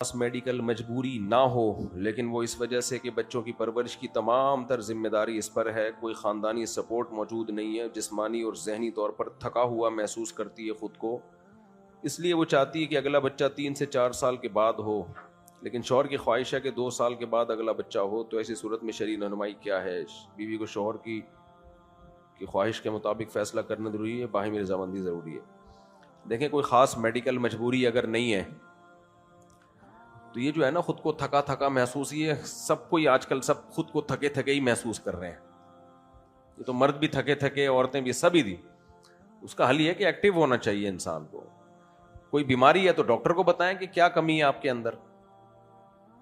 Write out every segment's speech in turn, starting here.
پاس medical مجبوری نہ ہو، لیکن وہ اس وجہ سے کہ بچوں کی پرورش کی تمام تر ذمہ داری اس پر ہے، کوئی خاندانی سپورٹ موجود نہیں ہے، جسمانی اور ذہنی طور پر تھکا ہوا محسوس کرتی ہے خود کو، اس لیے وہ چاہتی ہے کہ اگلا بچہ 3 سے 4 سال کے بعد ہو، لیکن شوہر کی خواہش ہے کہ 2 سال کے بعد اگلا بچہ ہو۔ تو ایسی صورت میں شرعی رہنمائی کیا ہے؟ بیوی کو شوہر کی خواہش کے مطابق فیصلہ کرنا ضروری ہے، باہمی رضامندی ضروری ہے۔ دیکھیں، کوئی خاص میڈیکل مجبوری اگر نہیں ہے تو یہ جو ہے نا خود کو تھکا تھکا محسوس، یہ سب کوئی آج کل سب خود کو تھکے تھکے ہی محسوس کر رہے ہیں، یہ تو مرد بھی تھکے تھکے، عورتیں بھی، سبھی دی۔ اس کا حل یہ ہے کہ ایکٹیو ہونا چاہیے انسان کو۔ کوئی بیماری ہے تو ڈاکٹر کو بتائیں کہ کیا کمی ہے آپ کے اندر۔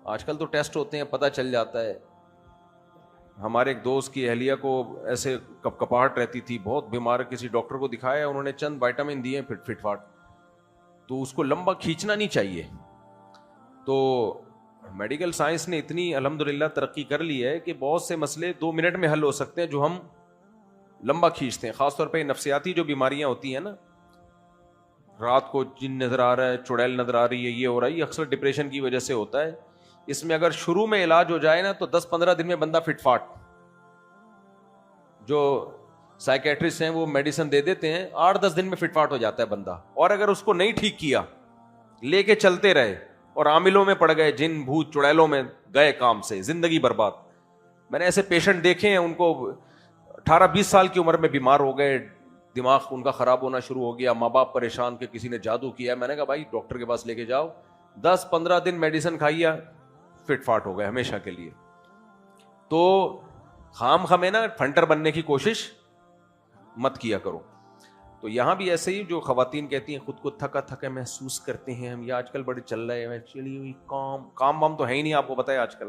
آج کل تو ٹیسٹ ہوتے ہیں، پتہ چل جاتا ہے۔ ہمارے ایک دوست کی اہلیہ کو ایسے کپاہٹ رہتی تھی، بہت بیمار، کسی ڈاکٹر کو دکھایا، انہوں نے چند وائٹامن دیے فٹ فاٹ، تو اس کو لمبا کھینچنا نہیں چاہیے۔ تو میڈیکل سائنس نے اتنی الحمدللہ ترقی کر لی ہے کہ بہت سے مسئلے 2 منٹ میں حل ہو سکتے ہیں جو ہم لمبا کھینچتے ہیں۔ خاص طور پہ نفسیاتی جو بیماریاں ہوتی ہیں نا، رات کو جن نظر آ رہا ہے، چڑیل نظر آ رہی ہے، یہ ہو رہا ہے، یہ اکثر ڈپریشن کی وجہ سے ہوتا ہے۔ اس میں اگر شروع میں علاج ہو جائے نا تو 10-15 دن میں بندہ فٹ فاٹ، جو سائیکیٹرسٹ ہیں وہ میڈیسن دے دیتے ہیں، 8-10 دن میں فٹ فاٹ ہو جاتا ہے بندہ۔ اور اگر اس کو نہیں ٹھیک کیا، لے کے چلتے رہے اور عاملوں میں پڑ گئے، جن بھوت چڑیلوں میں گئے کام سے، زندگی برباد۔ میں نے ایسے پیشنٹ دیکھے ہیں، ان کو 18-20 سال کی عمر میں بیمار ہو گئے، دماغ ان کا خراب ہونا شروع ہو گیا، ماں باپ پریشان کہ کسی نے جادو کیا۔ میں نے کہا بھائی ڈاکٹر کے پاس لے کے جاؤ، 10-15 دن میڈیسن کھائیے، فٹ فاٹ ہو گئے ہمیشہ کے لیے۔ تو خام خامے نا فنٹر بننے کی کوشش مت کیا کرو۔ تو یہاں بھی ایسے ہی جو خواتین کہتی ہیں خود کو تھکا تھکا محسوس کرتے ہیں ہم، یہ آج کل بڑے چل رہے ہیں، چلی ہوئی کام وام تو ہے ہی نہیں، آپ کو پتہ ہے آج کل۔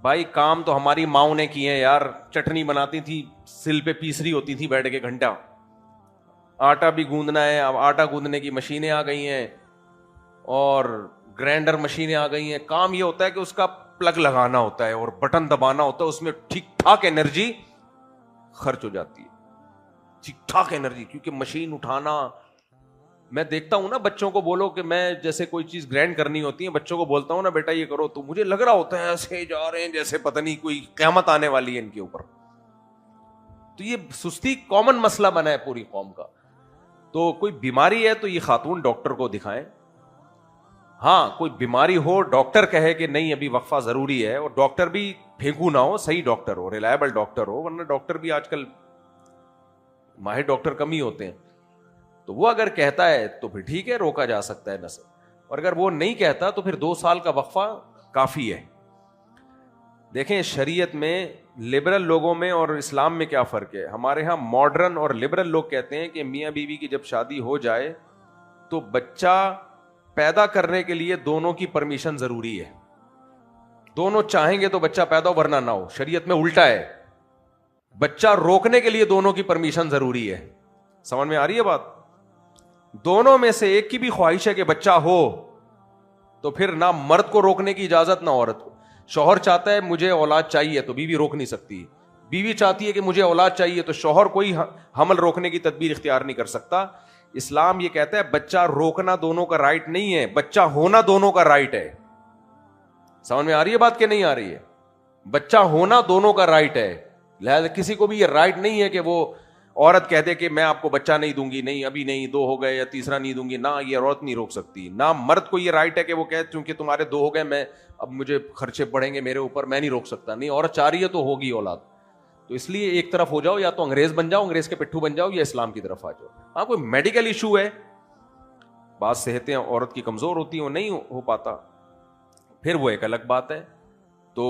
بھائی کام تو ہماری ماؤں نے کیے ہیں یار، چٹنی بناتی تھی، سل پہ پیس رہی ہوتی تھی بیٹھ کے گھنٹہ، آٹا بھی گوندنا ہے، اب آٹا گوندنے کی مشینیں آ گئی ہیں اور گرائنڈر مشینیں آ گئی ہیں۔ کام یہ ہوتا ہے کہ اس کا پلگ لگانا ہوتا ہے اور بٹن دبانا ہوتا ہے، اس میں ٹھیک ٹھاک انرجی خرچ ہو جاتی ہے، ٹھیک ٹھاک انرجی، کیونکہ مشین اٹھانا، میں دیکھتا ہوں نا بچوں کو، بولو کہ میں جیسے کوئی چیز گرائنڈ کرنی ہوتی ہے، بچوں کو بولتا ہوں نا بیٹا یہ کرو، تو مجھے لگ رہا ہوتا ہے ایسے جا رہے ہیں جیسے پتہ نہیں کوئی قیامت آنے والی ہے ان کے اوپر۔ تو یہ سستی کامن مسئلہ بنا ہے پوری قوم کا۔ تو کوئی بیماری ہے تو یہ خاتون ڈاکٹر کو دکھائیں۔ ہاں کوئی بیماری ہو، ڈاکٹر کہے کہ نہیں ابھی وقفہ ضروری ہے، اور ڈاکٹر بھی پھینکو نہ ہو، صحیح ڈاکٹر ہو، ریلائبل ڈاکٹر ہو، ورنہ ڈاکٹر بھی آج کل ماہر ڈاکٹر کم ہی ہوتے ہیں۔ تو وہ اگر کہتا ہے تو پھر ٹھیک ہے، روکا جا سکتا ہے نسل، اور اگر وہ نہیں کہتا تو پھر 2 سال کا وقفہ کافی ہے۔ دیکھیں شریعت میں لبرل لوگوں میں اور اسلام میں کیا فرق ہے۔ ہمارے ہاں ماڈرن اور لبرل لوگ کہتے ہیں کہ میاں بیوی کی جب شادی ہو جائے تو بچہ پیدا کرنے کے لیے دونوں کی پرمیشن ضروری ہے، دونوں چاہیں گے تو بچہ پیدا ہو ورنہ نہ ہو۔ شریعت میں الٹا ہے، بچہ روکنے کے لیے دونوں کی پرمیشن ضروری ہے۔ سمجھ میں آ رہی ہے بات؟ دونوں میں سے ایک کی بھی خواہش ہے کہ بچہ ہو تو پھر نہ مرد کو روکنے کی اجازت نہ عورت کو۔ شوہر چاہتا ہے مجھے اولاد چاہیے تو بیوی روک نہیں سکتی، بیوی چاہتی ہے کہ مجھے اولاد چاہیے تو شوہر کوئی حمل روکنے کی تدبیر اختیار نہیں کر سکتا۔ اسلام یہ کہتا ہے بچہ روکنا دونوں کا رائٹ نہیں ہے، بچہ ہونا دونوں کا رائٹ ہے۔ سمجھ میں آ رہی ہے بات کہ نہیں آ رہی ہے؟ بچہ ہونا دونوں کا رائٹ ہے، لہذا کسی کو بھی یہ رائٹ نہیں ہے کہ وہ عورت کہہ دے کہ میں آپ کو بچہ نہیں دوں گی، نہیں ابھی نہیں، 2 ہو گئے یا تیسرا نہیں دوں گی، نہ یہ عورت نہیں روک سکتی۔ نہ مرد کو یہ رائٹ ہے کہ وہ کہے چونکہ تمہارے 2 ہو گئے، میں اب مجھے خرچے بڑھیں گے میرے اوپر، میں نہیں روک سکتا۔ نہیں، عورت چاہ رہی ہے تو ہوگی اولاد۔ تو اس لیے ایک طرف ہو جاؤ، یا تو انگریز بن جاؤ، انگریز کے پٹھو بن جاؤ، یا اسلام کی طرف آ جاؤ۔ ہاں کوئی میڈیکل ایشو ہے، بعض صحتیں عورت کی کمزور ہوتی ہیں، وہ نہیں ہو پاتا، پھر وہ ایک الگ بات ہے۔ تو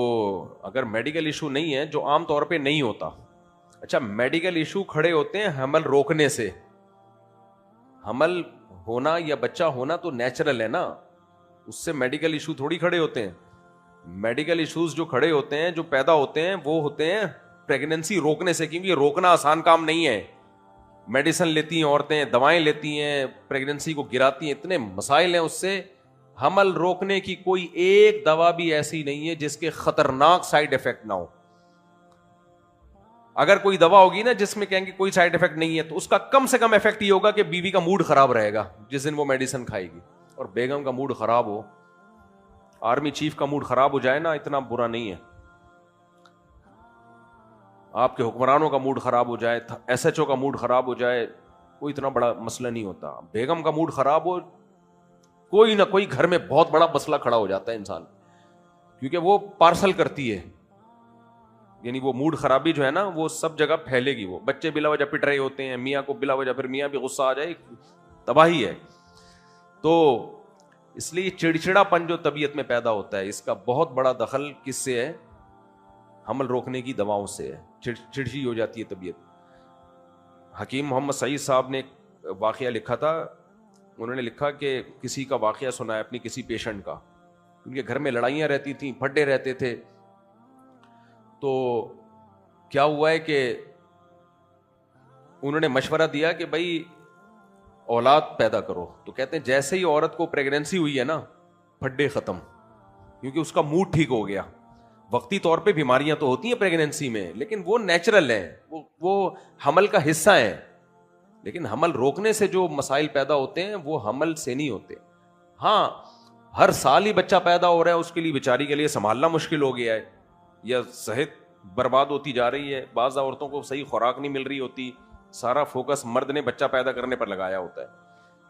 اگر میڈیکل ایشو نہیں ہے جو عام طور پہ نہیں ہوتا، اچھا میڈیکل ایشو کھڑے ہوتے ہیں حمل روکنے سے۔ حمل ہونا یا بچہ ہونا تو نیچرل ہے نا، اس سے میڈیکل ایشو تھوڑی کھڑے ہوتے ہیں۔ میڈیکل ایشوز جو کھڑے ہوتے ہیں، جو پیدا ہوتے ہیں، وہ ہوتے ہیں پریگننسی روکنے سے، کیونکہ یہ روکنا آسان کام نہیں ہے۔ میڈیسن لیتی ہیں عورتیں، دوائیں لیتی ہیں، پریگننسی کو گراتی ہیں، اتنے مسائل ہیں اس سے۔ حمل روکنے کی کوئی ایک دوا بھی ایسی نہیں ہے جس کے خطرناک سائیڈ افیکٹ نہ ہو۔ اگر کوئی دوا ہوگی نا جس میں کہیں گے کوئی سائیڈ افیکٹ نہیں ہے، تو اس کا کم سے کم افیکٹ یہ ہوگا کہ بیوی کا موڈ خراب رہے گا جس دن وہ میڈیسن کھائے گی، اور بیگم کا موڈ خراب ہو, آرمی چیف کا موڈ خراب ہو جائے نا, اتنا برا نہیں ہے. آپ کے حکمرانوں کا موڈ خراب ہو جائے, ایس ایچ او کا موڈ خراب ہو جائے, کوئی اتنا بڑا مسئلہ نہیں ہوتا. بیگم کا موڈ خراب ہو, کوئی نہ کوئی گھر میں بہت بڑا مسئلہ کھڑا ہو جاتا ہے انسان, کیونکہ وہ پارسل کرتی ہے. یعنی وہ موڈ خرابی جو ہے نا وہ سب جگہ پھیلے گی. وہ بچے بلا وجہ پٹ رہے ہوتے ہیں, میاں کو بلا وجہ, پھر میاں بھی غصہ آ جائے, تباہی ہے. تو اس لیے چڑچڑا پن جو طبیعت میں پیدا ہوتا ہے, اس کا بہت بڑا دخل کس سے ہے؟ حمل روکنے کی دواؤں سے ہے. چڑچڑی ہو جاتی ہے طبیعت. حکیم محمد سعید صاحب نے ایک واقعہ لکھا تھا. انہوں نے لکھا کہ کسی کا واقعہ سنا ہے اپنی کسی پیشنٹ کا. ان کے گھر میں لڑائیاں رہتی تھیں, پھڈے رہتے تھے. تو کیا ہوا ہے کہ انہوں نے مشورہ دیا کہ بھائی اولاد پیدا کرو. تو کہتے ہیں جیسے ہی عورت کو پریگننسی ہوئی ہے نا, پھڈے ختم, کیونکہ اس کا موڈ ٹھیک ہو گیا. وقتی طور پہ بیماریاں تو ہوتی ہیں پریگننسی میں, لیکن وہ نیچرل ہیں, وہ حمل کا حصہ ہیں. لیکن حمل روکنے سے جو مسائل پیدا ہوتے ہیں وہ حمل سے نہیں ہوتے. ہاں, ہر سال ہی بچہ پیدا ہو رہا ہے, اس کے لیے بیچاری کے لیے سنبھالنا مشکل ہو گیا ہے, یا صحت برباد ہوتی جا رہی ہے. بعض عورتوں کو صحیح خوراک نہیں مل رہی ہوتی, سارا فوکس مرد نے بچہ پیدا کرنے پر لگایا ہوتا ہے.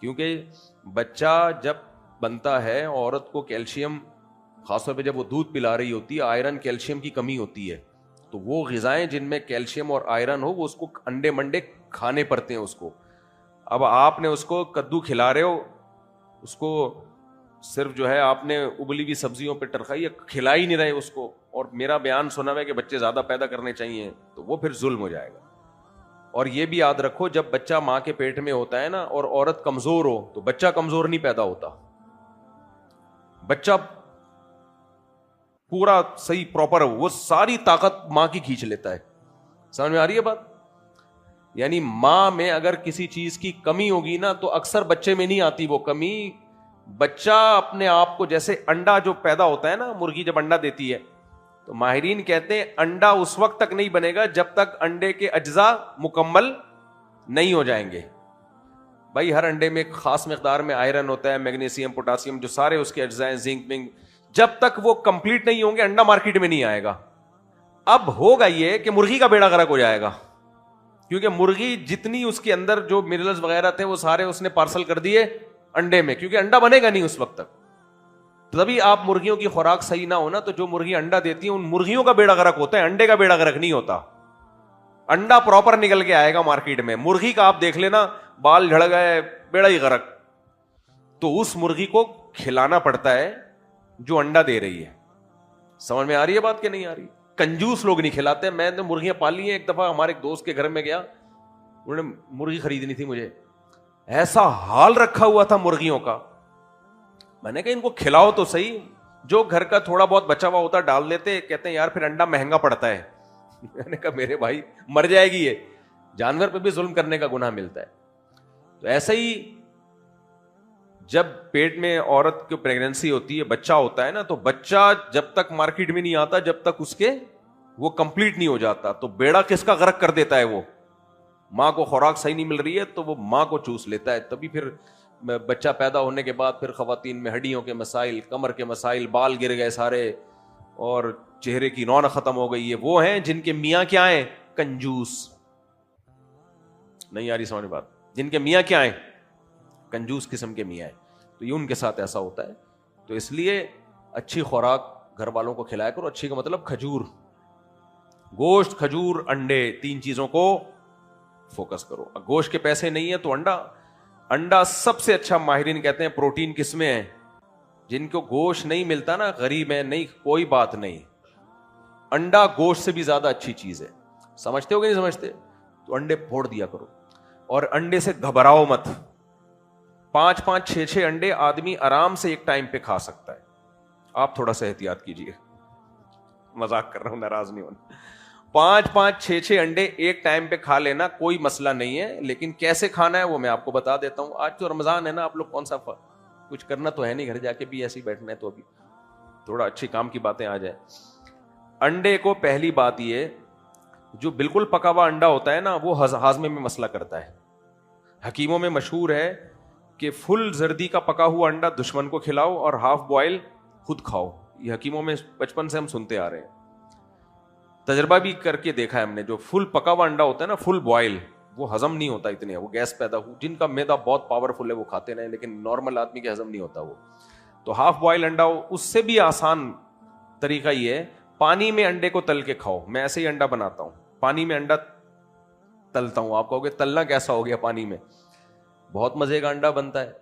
کیونکہ بچہ جب بنتا ہے, عورت کو کیلشیم, خاص طور پہ جب وہ دودھ پلا رہی ہوتی ہے, آئرن کیلشیم کی کمی ہوتی ہے. تو وہ غذائیں جن میں کیلشیم اور آئرن ہو, وہ اس کو انڈے منڈے کھانے پڑتے ہیں اس کو. اب آپ نے اس کو کدو کھلا رہے ہو, اس کو صرف جو ہے آپ نے ابلی ہوئی سبزیوں پہ ٹرکائی, کھلا ہی نہیں رہے اس کو, اور میرا بیان سنا ہوا ہے کہ بچے زیادہ پیدا کرنے چاہیے, تو وہ پھر ظلم ہو جائے گا. اور یہ بھی یاد رکھو, جب بچہ ماں کے پیٹ میں ہوتا ہے نا اور عورت کمزور ہو, تو بچہ کمزور نہیں پیدا ہوتا, بچہ پورا صحیح پراپر ہو, وہ ساری طاقت ماں کی کھینچ لیتا ہے. سمجھ میں آ رہی ہے بات؟ یعنی ماں میں اگر کسی چیز کی کمی ہوگی نا, تو اکثر بچے میں نہیں آتی وہ کمی. بچہ اپنے آپ کو, جیسے انڈا جو پیدا ہوتا ہے نا, مرغی جب انڈا دیتی ہے, تو ماہرین کہتے ہیں انڈا اس وقت تک نہیں بنے گا جب تک انڈے کے اجزاء مکمل نہیں ہو جائیں گے. بھائی ہر انڈے میں ایک خاص مقدار میں آئرن ہوتا ہے, میگنیشیم, پوٹاسیم, جو سارے اس کے اجزاء ہیں, زنک ونک, جب تک وہ کمپلیٹ نہیں ہوں گے انڈا مارکیٹ میں نہیں آئے گا. اب ہوگا یہ کہ مرغی کا بیڑا غرق ہو جائے گا, کیونکہ مرغی جتنی اس کے اندر جو منرلز وغیرہ تھے وہ سارے اس نے پارسل کر دیے انڈے میں, کیونکہ انڈا بنے گا نہیں اس وقت تک. تبھی آپ مرغیوں کی خوراک صحیح نہ ہونا, تو جو مرغی انڈا دیتی ہیں ان مرغیوں کا بیڑا غرق ہوتا ہے, انڈے کا بیڑا غرق نہیں ہوتا. انڈا پراپر نکل کے آئے گا مارکیٹ میں. مرغی کا آپ دیکھ لینا, بال جھڑ گئے, بیڑا ہی غرق. تو اس مرغی کو کھلانا پڑتا ہے جو انڈا دے رہی ہے. سمجھ میں آ رہی ہے بات کہ نہیں آ رہی؟ کنجوس لوگ نہیں کھلاتے. میں نے مرغیاں پالی ہیں. ایک دفعہ ہمارے ایک دوست کے گھر میں گیا, انہوں نے مرغی خریدنی تھی مجھے, ایسا حال رکھا ہوا تھا مرغیوں کا. میں نے کہا ان کو کھلاؤ تو صحیح, جو گھر کا تھوڑا بہت بچا ہوا ہوتا ڈال دیتے. کہتے ہیں یار پھر انڈا مہنگا پڑتا ہے. میں نے کہا میرے بھائی مر جائے گی یہ, جانور پہ بھی ظلم کرنے کا گناہ ملتا ہے. تو ایسا ہی جب پیٹ میں عورت کی پریگننسی ہوتی ہے, بچہ ہوتا ہے نا, تو بچہ جب تک مارکیٹ میں نہیں آتا, جب تک اس کے وہ کمپلیٹ نہیں ہو جاتا, تو بیڑا کس کا غرق کر دیتا ہے وہ, ماں کو خوراک صحیح نہیں مل رہی ہے تو وہ ماں کو چوس لیتا ہے. تبھی پھر بچہ پیدا ہونے کے بعد پھر خواتین میں ہڈیوں کے مسائل, کمر کے مسائل, بال گر گئے سارے, اور چہرے کی رونق ختم ہو گئی. ہے وہ ہیں جن کے میاں کیا ہیں, کنجوس. نہیں آ رہی سمجھ بات؟ جن کے میاں کیا ہیں, کنجوس قسم کے میاں ہیں. تو یہ ان کے ساتھ ایسا ہوتا ہے. تو اس لیے اچھی خوراک گھر والوں کو کھلایا کرو. اچھی کا مطلب کھجور, گوشت, کھجور, انڈے, 3 چیزوں کو فوکس کرو. گوشت کے پیسے نہیں ہیں تو انڈا. انڈا سب سے اچھا, ماہرین کہتے ہیں پروٹین کس میں ہے. جن کو گوشت نہیں ملتا نا, غریب ہے, نہیں کوئی بات نہیں, انڈا گوشت سے بھی زیادہ اچھی چیز ہے. سمجھتے ہو کہ نہیں سمجھتے؟ تو انڈے پھوڑ دیا کرو, اور انڈے سے گھبراؤ مت. 5-5, 6-6 انڈے آدمی آرام سے ایک ٹائم پہ کھا سکتا ہے. آپ تھوڑا سا احتیاط کیجیے, مذاق کر رہا ہوں, ناراض نہیں ہونا. 5-5, 6-6 انڈے ایک ٹائم پہ کھا لینا کوئی مسئلہ نہیں ہے. لیکن کیسے کھانا ہے وہ میں آپ کو بتا دیتا ہوں. آج تو رمضان ہے نا, آپ لوگ کون سا کچھ کرنا تو ہے نہیں, گھر جا کے بھی ایسے ہی بیٹھنا ہے, تو ابھی تھوڑا اچھی کام کی باتیں آ جائیں. انڈے کو پہلی بات یہ, جو بالکل پکا ہوا انڈا ہوتا ہے نا, وہ ہاضمے میں مسئلہ کرتا ہے. حکیموں میں مشہور ہے کہ فل زردی کا پکا ہوا انڈا دشمن کو کھلاؤ اور ہاف بوائل خود کھاؤ. یہ حکیموں میں بچپن سے ہم سنتے آ رہے ہیں, تجربہ بھی کر کے دیکھا ہے ہم نے. جو فل پکا ہوا انڈا ہوتا ہے نا, فل بوائل, وہ ہضم نہیں ہوتا اتنے, وہ گیس پیدا ہو. جن کا میدا بہت پاورفل ہے وہ کھاتے رہے, لیکن نارمل آدمی کے ہضم نہیں ہوتا وہ. تو ہاف بوائل انڈا ہو, اس سے بھی آسان طریقہ یہ ہے, پانی میں انڈے کو تل کے کھاؤ. میں ایسے ہی انڈا بناتا ہوں, پانی میں انڈا تلتا ہوں. آپ کہو گے تلنا کیسا ہو گیا پانی میں؟ بہت مزے کا انڈا بنتا ہے.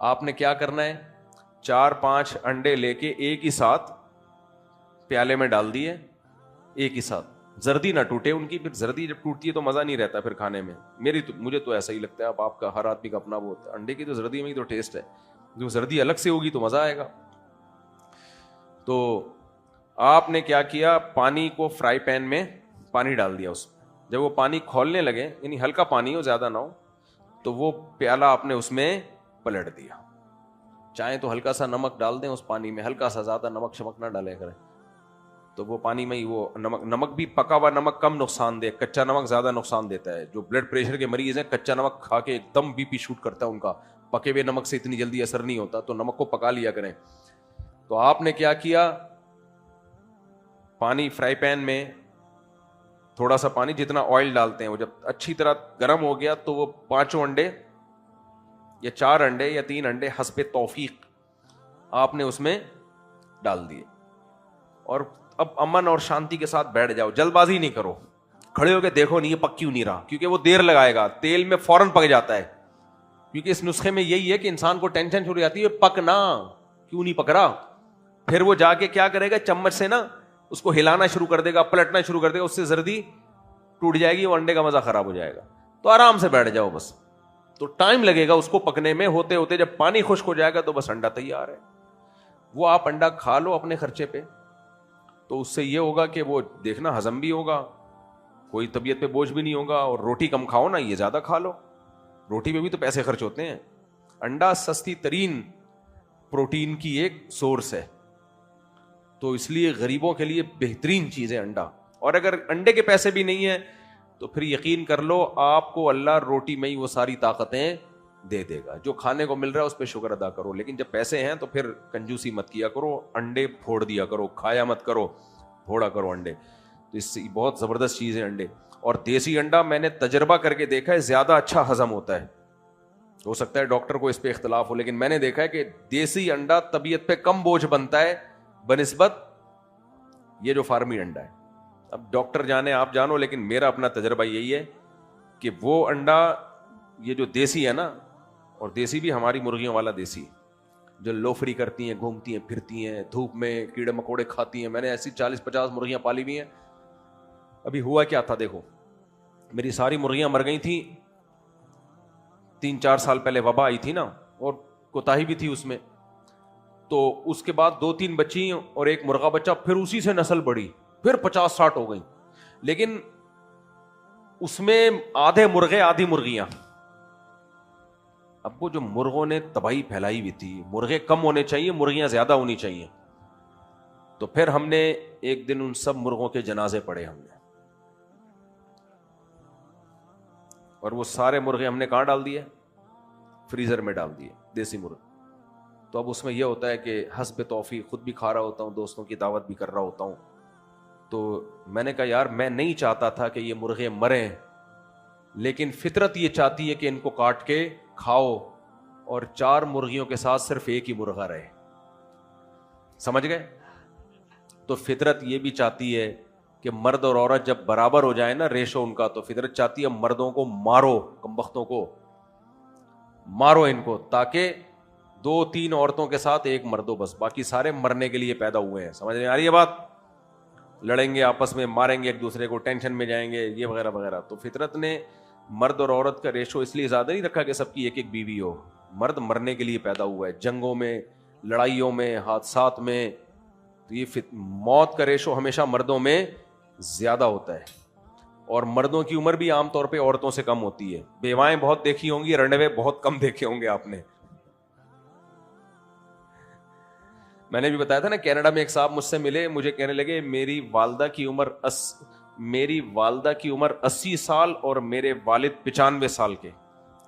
آپ نے کیا کرنا ہے, 4-5 انڈے لے کے ایک ہی ساتھ پیالے میں ڈال دیے, ایک ہی ساتھ, زردی نہ ٹوٹے ان کی. پھر زردی جب ٹوٹتی ہے تو مزہ نہیں رہتا پھر کھانے میں. مجھے تو ایسا ہی لگتا ہے. اب آپ کا, ہر آدمی کا اپنا وہ ہوتا ہے. انڈے کی تو زردی میں ہی تو ٹیسٹ ہے. جو زردی الگ سے ہوگی تو مزہ آئے گا. تو آپ نے کیا کیا, پانی کو فرائی پین میں پانی ڈال دیا. اس جب وہ پانی کھولنے لگے, یعنی ہلکا پانی ہو, زیادہ نہ ہو, تو وہ پیالہ آپ نے اس میں پلٹ دیا. چاہیں تو ہلکا سا نمک ڈال دیں اس پانی میں, ہلکا سا, زیادہ نمک شمک نہ ڈالے کریں. تو وہ پانی میں ہی وہ نمک بھی, پکا ہوا نمک کم نقصان دے, کچا نمک زیادہ نقصان دیتا ہے. جو بلڈ پریشر کے مریض ہیں, کچا نمک کھا کے ایک دم بی پی شوٹ کرتا ہے ان کا. پکے ہوئے نمک سے اتنی جلدی اثر نہیں ہوتا, تو نمک کو پکا لیا کریں. تو آپ نے کیا کیا, پانی فرائی پین میں تھوڑا سا پانی, جتنا آئل ڈالتے ہیں, وہ جب اچھی طرح گرم ہو گیا تو وہ 5 انڈے یا 4 انڈے یا 3 انڈے حسب توفیق آپ نے اس میں ڈال دیے. اور اب امن اور شانتی کے ساتھ بیٹھ جاؤ, جلد بازی نہیں کرو. کھڑے ہو کے دیکھو نہیں یہ پک کیوں نہیں رہا, کیونکہ وہ دیر لگائے گا, تیل میں فوراً پک جاتا ہے. کیونکہ اس نسخے میں یہی ہے کہ انسان کو ٹینشن شروع ہو جاتی ہے, پکنا کیوں نہیں پک رہا. پھر وہ جا کے کیا کرے گا, چمچ سے نا اس کو ہلانا شروع کر دے گا, پلٹنا شروع کر دے گا, اس سے زردی ٹوٹ جائے گی, وہ انڈے کا مزہ خراب ہو جائے گا. تو آرام سے بیٹھ جاؤ بس. تو ٹائم لگے گا اس کو پکنے میں, ہوتے ہوتے جب پانی خشک ہو جائے گا تو بس انڈا تیار ہے. وہ آپ انڈا کھا لو اپنے خرچے پہ, تو اس سے یہ ہوگا کہ وہ دیکھنا ہضم بھی ہوگا, کوئی طبیعت پہ بوجھ بھی نہیں ہوگا. اور روٹی کم کھاؤ نا, یہ زیادہ کھا لو, روٹی میں بھی تو پیسے خرچ ہوتے ہیں. انڈا سستی ترین پروٹین کی ایک سورس ہے, تو اس لیے غریبوں کے لیے بہترین چیز ہے انڈا. اور اگر انڈے کے پیسے بھی نہیں ہیں تو پھر یقین کر لو آپ کو اللہ روٹی میں ہی وہ ساری طاقتیں دے دے گا. جو کھانے کو مل رہا ہے اس پہ شکر ادا کرو, لیکن جب پیسے ہیں تو پھر کنجوسی مت کیا کرو, انڈے پھوڑ دیا کرو, کھایا مت کرو, پھوڑا کرو انڈے. تو اس سے بہت زبردست چیز ہے انڈے. اور دیسی انڈا میں نے تجربہ کر کے دیکھا ہے زیادہ اچھا ہضم ہوتا ہے. ہو سکتا ہے ڈاکٹر کو اس پہ اختلاف ہو, لیکن میں نے دیکھا ہے کہ دیسی انڈا طبیعت پہ کم بوجھ بنتا ہے بنسبت یہ جو فارمی انڈا ہے. اب ڈاکٹر جانے آپ جانو, لیکن میرا اپنا تجربہ یہی ہے کہ وہ انڈا یہ جو دیسی ہے نا, اور دیسی بھی ہماری مرغیوں والا دیسی, جو لوفری کرتی ہیں, گھومتی ہیں, پھرتی ہیں, دھوپ میں کیڑے مکوڑے کھاتی ہیں. میں نے ایسی 40-50 مرغیاں پالی ہوئی ہیں. ابھی ہوا کیا تھا دیکھو, میری ساری مرغیاں مر گئی تھیں 3-4 سال پہلے, وبا آئی تھی نا, اور کوتاہی بھی تھی اس میں. تو اس کے بعد 2-3 بچی اور ایک مرغا بچہ, پھر اسی سے نسل بڑھی, پھر 50-60 ہو گئی. لیکن اس میں آدھے مرغے آدھی مرغیاں. اب وہ جو مرغوں نے تباہی پھیلائی ہوئی تھی, مرغے کم ہونے چاہیے, مرغیاں زیادہ ہونی چاہیے. تو پھر ہم نے ایک دن ان سب مرغوں کے جنازے پڑے ہم نے, اور وہ سارے مرغے ہم نے کہاں ڈال دیے, فریزر میں ڈال دیے, دیسی مرغ. تو اب اس میں یہ ہوتا ہے کہ حسب توفیق خود بھی کھا رہا ہوتا ہوں, دوستوں کی دعوت بھی کر رہا ہوتا ہوں. تو میں نے کہا یار میں نہیں چاہتا تھا کہ یہ مرغے مریں, لیکن فطرت یہ چاہتی ہے کہ ان کو کاٹ کے کھاؤ, اور 4 مرغیوں کے ساتھ صرف ایک ہی مرغا رہے. سمجھ گئے؟ تو فطرت یہ بھی چاہتی ہے کہ مرد اور عورت جب برابر ہو جائے نا ریشو ان کا, تو فطرت چاہتی ہے مردوں کو مارو, کمبختوں کو مارو ان کو, تاکہ 2-3 عورتوں کے ساتھ ایک مردوں, بس باقی سارے مرنے کے لیے پیدا ہوئے ہیں. سمجھ میں آ رہی ہے بات؟ لڑیں گے آپس میں, ماریں گے ایک دوسرے کو, ٹینشن میں جائیں گے, یہ وغیرہ وغیرہ. تو فطرت نے مرد اور عورت کا ریشو اس لیے زیادہ نہیں رکھا کہ سب کی ایک ایک بیوی ہو. مرد مرنے کے لیے پیدا ہوا ہے, جنگوں میں, لڑائیوں میں, حادثات میں. تو یہ موت کا ریشو ہمیشہ مردوں میں زیادہ ہوتا ہے, اور مردوں کی عمر بھی عام طور پہ عورتوں سے کم ہوتی ہے. بیوائیں بہت دیکھی ہوں گی, رنڈوے بہت کم دیکھے ہوں گے آپ نے. میں نے بھی بتایا تھا نا, کینیڈا میں ایک صاحب مجھ سے ملے, مجھے کہنے لگے میری والدہ کی عمر 80 سال اور میرے والد 95 سال کے.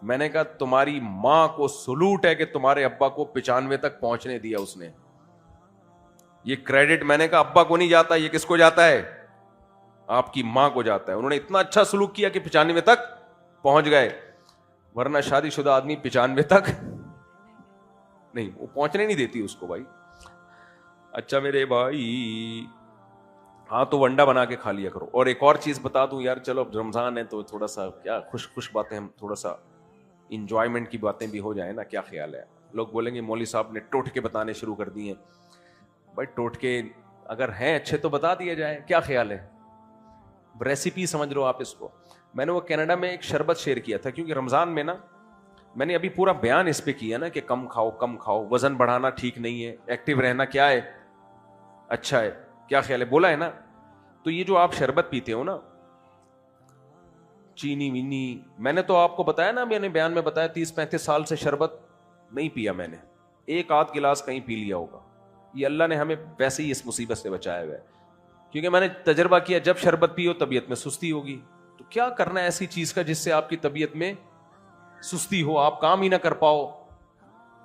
میں نے کہا تمہاری ماں کو سلوٹ ہے کہ تمہارے ابا کو 95 تک پہنچنے دیا اس نے. یہ کریڈٹ میں نے کہا ابا کو نہیں جاتا, یہ کس کو جاتا ہے؟ آپ کی ماں کو جاتا ہے. انہوں نے اتنا اچھا سلوک کیا کہ 95 تک پہنچ گئے, ورنہ شادی شدہ آدمی 95 تک نہیں, وہ پہنچنے نہیں دیتی اس کو بھائی. اچھا میرے بھائی, ہاں تو ونڈا بنا کے کھا لیا کرو. اور ایک اور چیز بتا دوں یار, چلو اب رمضان ہے تو تھوڑا سا کیا خوش باتیں, ہم تھوڑا سا انجوائمنٹ کی باتیں بھی ہو جائیں نا, کیا خیال ہے؟ لوگ بولیں گے مولوی صاحب نے ٹوٹکے بتانے شروع کر دیے. بھائی ٹوٹکے اگر ہیں اچھے تو بتا دیے جائیں, کیا خیال ہے؟ ریسیپی سمجھ لو آپ اس کو. میں نے وہ کینیڈا میں ایک شربت شیئر کیا تھا, کیونکہ رمضان میں نا میں نے ابھی پورا بیان اس پہ کیا نا کہ کم کھاؤ, وزن بڑھانا ٹھیک نہیں ہے, ایکٹیو رہنا کیا ہے اچھا ہے, کیا خیال ہے, بولا ہے نا. تو یہ جو آپ شربت پیتے ہو نا, چینی وینی, میں نے تو آپ کو بتایا نا, میں نے بیان میں بتایا 30-35 سال سے شربت نہیں پیا میں نے, ایک آدھ گلاس کہیں پی لیا ہوگا. یہ اللہ نے ہمیں ویسے ہی اس مصیبت سے بچایا ہوا ہے, کیونکہ میں نے تجربہ کیا جب شربت پیو طبیعت میں سستی ہوگی. تو کیا کرنا ہے ایسی چیز کا جس سے آپ کی طبیعت میں سستی ہو, آپ کام ہی نہ کر پاؤ,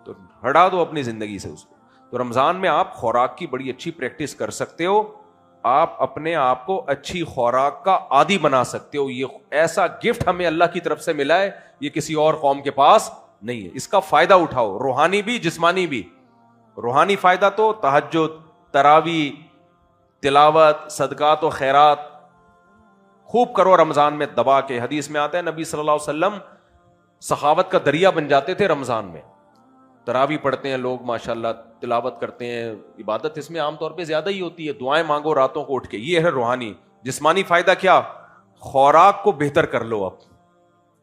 تو ہٹا دو اپنی زندگی سے اس کو. تو رمضان میں آپ خوراک کی بڑی اچھی پریکٹس کر سکتے ہو, آپ اپنے آپ کو اچھی خوراک کا عادی بنا سکتے ہو. یہ ایسا گفٹ ہمیں اللہ کی طرف سے ملا ہے, یہ کسی اور قوم کے پاس نہیں ہے. اس کا فائدہ اٹھاؤ, روحانی بھی جسمانی بھی. روحانی فائدہ تو تہجد, تراویح, تلاوت, صدقات و خیرات خوب کرو رمضان میں دبا کے. حدیث میں آتا ہے نبی صلی اللہ علیہ وسلم سخاوت کا دریا بن جاتے تھے رمضان میں. تراویح پڑھتے ہیں لوگ ماشاءاللہ, تلاوت کرتے ہیں, عبادت اس میں عام طور پہ زیادہ ہی ہوتی ہے, دعائیں مانگو راتوں کو اٹھ کے. یہ ہے روحانی. جسمانی فائدہ کیا؟ خوراک کو بہتر کر لو. اب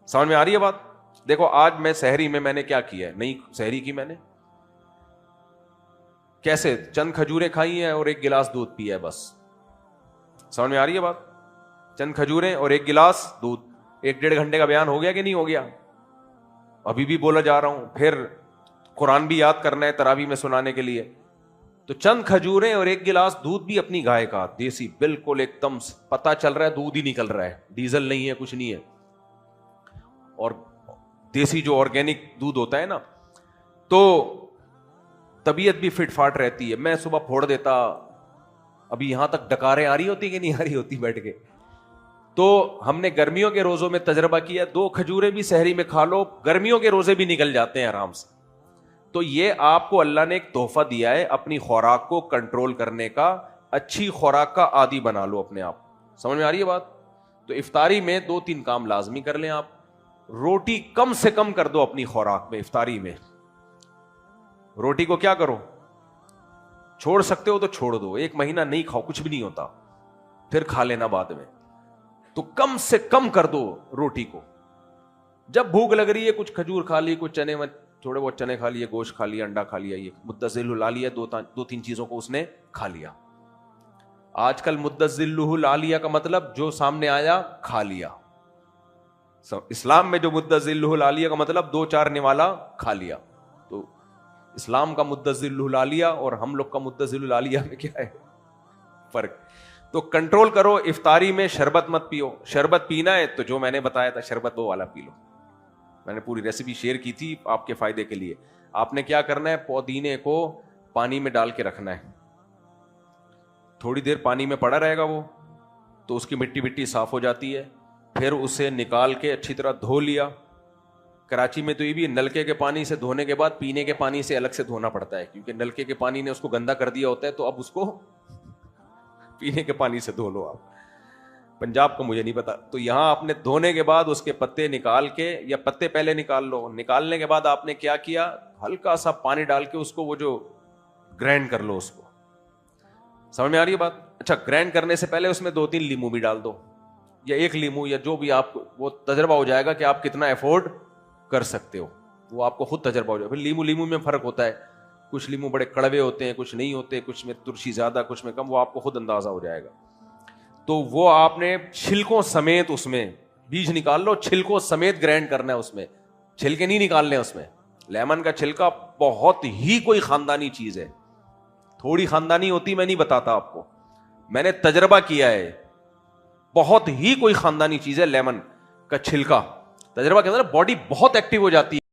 سمجھ میں آ رہی ہے بات؟ دیکھو آج میں سحری میں نے کیا کیا ہے, نئی سحری کی میں نے, کیسے چند کھجوریں کھائی ہیں اور 1 گلاس دودھ پیا ہے بس. سمجھ میں آ رہی ہے بات؟ چند کھجوریں اور 1 گلاس دودھ. 1-1.5 گھنٹے کا بیان ہو گیا کہ نہیں ہو گیا؟ ابھی بھی بولا جا رہا ہوں. پھر قرآن بھی یاد کرنا ہے تراویح میں سنانے کے لیے. تو چند کھجوریں اور 1 گلاس دودھ بھی اپنی گائے کا, دیسی, بالکل ایک دم پتہ چل رہا ہے دودھ ہی نکل رہا ہے, ڈیزل نہیں ہے, کچھ نہیں ہے. اور دیسی جو آرگینک دودھ ہوتا ہے نا, تو طبیعت بھی فٹ فاٹ رہتی ہے. میں صبح پھوڑ دیتا, ابھی یہاں تک ڈکاریں آ رہی ہوتی کہ نہیں آ رہی ہوتی بیٹھ کے. تو ہم نے گرمیوں کے روزوں میں تجربہ کیا, 2 کھجوریں بھی سحری میں کھا لو, گرمیوں کے روزے بھی نکل جاتے ہیں آرام سے. تو یہ آپ کو اللہ نے ایک تحفہ دیا ہے اپنی خوراک کو کنٹرول کرنے کا. اچھی خوراک کا عادی بنا لو اپنے آپ. سمجھ میں آ رہی ہے بات؟ تو افطاری میں 2-3 کام لازمی کر لیں آپ. روٹی کم سے کم کر دو اپنی خوراک میں. افطاری میں روٹی کو کیا کرو, چھوڑ سکتے ہو تو چھوڑ دو, 1 مہینہ نہیں کھاؤ, کچھ بھی نہیں ہوتا, پھر کھا لینا بعد میں. تو کم سے کم کر دو روٹی کو. جب بھوک لگ رہی ہے کچھ کھجور کھا لی, کچھ چنے, تھوڑے بہت چنے کھا لیے, گوشت کھا لیا, انڈا کھا لیا, یہ مدذل العالیہ 2-3 چیزوں کو اس نے کھا لیا. آج کل مدذل العالیہ کا مطلب جو سامنے آیا کھا لیا. اسلام میں جو مدذل العالیہ کا مطلب 2-4 نوالا کھا لیا. تو اسلام کا مدذل العالیہ اور ہم لوگ کا مدذل العالیہ میں کیا ہے فرق؟ تو کنٹرول کرو. افطاری میں شربت مت پیو. شربت پینا ہے تو جو میں نے بتایا تھا شربت وہ والا پی لو. میں نے پوری ریسیپی شیئر کی تھی آپ کے فائدے کے لیے. آپ نے کیا کرنا ہے, پودینے کو پانی میں ڈال کے رکھنا ہے, تھوڑی دیر پانی میں پڑا رہے گا وہ, تو اس کی مٹی صاف ہو جاتی ہے. پھر اسے نکال کے اچھی طرح دھو لیا. کراچی میں تو یہ بھی نلکے کے پانی سے دھونے کے بعد پینے کے پانی سے الگ سے دھونا پڑتا ہے, کیونکہ نلکے کے پانی نے اس کو گندا کر دیا ہوتا ہے, تو اب اس کو پینے کے پانی سے دھو لو آپ. پنجاب کو مجھے نہیں پتا. تو یہاں آپ نے دھونے کے بعد اس کے پتے نکال کے, یا پتے پہلے نکال لو, نکالنے کے بعد آپ نے کیا کیا, ہلکا سا پانی ڈال کے اس کو وہ جو گرینڈ کر لو اس کو. سمجھ میں آ رہی ہے بات؟ اچھا, گرینڈ کرنے سے پہلے اس میں 2-3 لیمو بھی ڈال دو, یا 1 لیمو, یا جو بھی آپ کو, وہ تجربہ ہو جائے گا کہ آپ کتنا افورڈ کر سکتے ہو, وہ آپ کو خود تجربہ ہو جائے. پھر لیمو میں فرق ہوتا ہے, کچھ لیمو بڑے کڑوے ہوتے ہیں, کچھ نہیں ہوتے, کچھ میں ترشی زیادہ, کچھ میں کم, وہ آپ کو خود اندازہ ہو جائے گا. تو وہ آپ نے چھلکوں سمیت اس میں بیج نکال لو, چھلکوں سمیت گرینڈ کرنا ہے. اس میں چھلکے نہیں نکالنے. اس میں لیمن کا چھلکا بہت ہی کوئی خاندانی چیز ہے, تھوڑی خاندانی ہوتی میں نہیں بتاتا آپ کو, میں نے تجربہ کیا ہے, بہت ہی کوئی خاندانی چیز ہے لیمن کا چھلکا. تجربہ کے اندر باڈی بہت ایکٹیو ہو جاتی ہے.